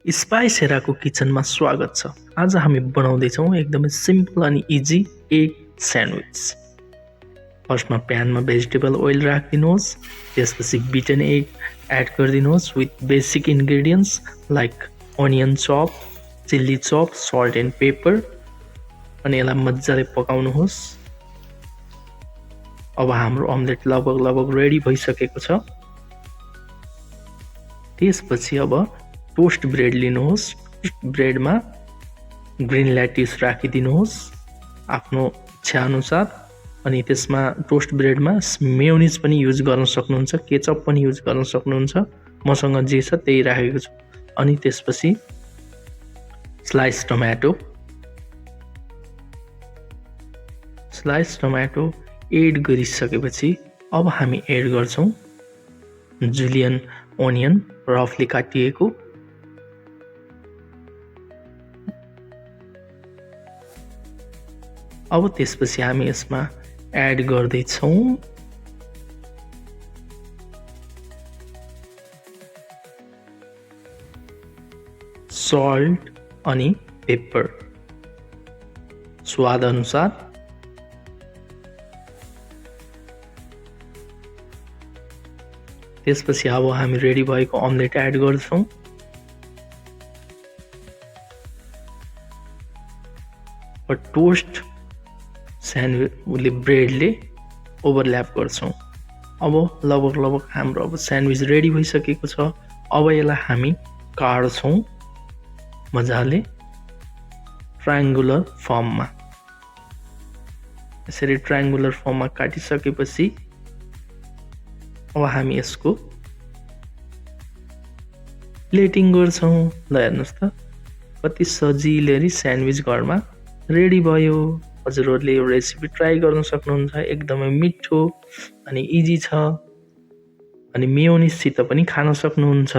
Spice हेराको किचनमा स्वागत छ। आज हामी बनाउँदैछौँ एकदमै सिम्पल अनि इजी एग स्यान्डविच। फर्स्टमा प्यानमा भेजिटेबल ओइल राखिदिनुहोस्, त्यसपछि बिटन एग एड गरिदिनुहोस् with basic ingredients like onion chop, chilli chop, salt and paper अनि यसलाई मजाले पकाउनुहोस्। अब हाम्रो अमलेट लगभग रेडी भइसकेको छ। त्यसपछि अब टोस्ट ब्रेड लिनुहोस्, ब्रेडमा ग्रीन ल्याटिस राखिदिनुहोस् आफ्नो इच्छा अनुसार अनि त्यसमा टोस्ट ब्रेडमा मेयोनिज पनि युज गर्न सक्नुहुन्छ, केचप पनि युज गर्न सक्नुहुन्छ। मसँग जे छ त्यही राखेको छु। अनि त्यसपछि स्लाइस टमाटो एड गरिसकेपछि अब हामी एड गर्छौँ जुलियन ओनियन रफली काटिएको। अब त्यसपछि हामी यसमा एड गर्दैछौँ सल्ट अनि पेपर स्वाद अनुसार। त्यसपछि अब हामी रेडी भएको अमलेट एड गर्छौँ। टोस्ट स्यान्डविचले ब्रेडले ओभरल्याप गर्छौँ। अब लगभग हाम्रो अब स्यान्डविच रेडी भइसकेको छ। अब यसलाई हामी काट्छौँ मजाले ट्रायङ्गुलर फर्ममा। यसरी ट्रायङ्गुलर फर्ममा काटिसकेपछि अब हामी यसको प्लेटिङ गर्छौँ। ल हेर्नुहोस् त कति सजिलै स्यान्डविच घरमा रेडी भयो। हजुरहरूले यो रेसिपी ट्राई गर्न सक्नुहुन्छ। एकदमै मिठो अनि इजी छ अनि मेयोनिजसित पनि खान सक्नुहुन्छ।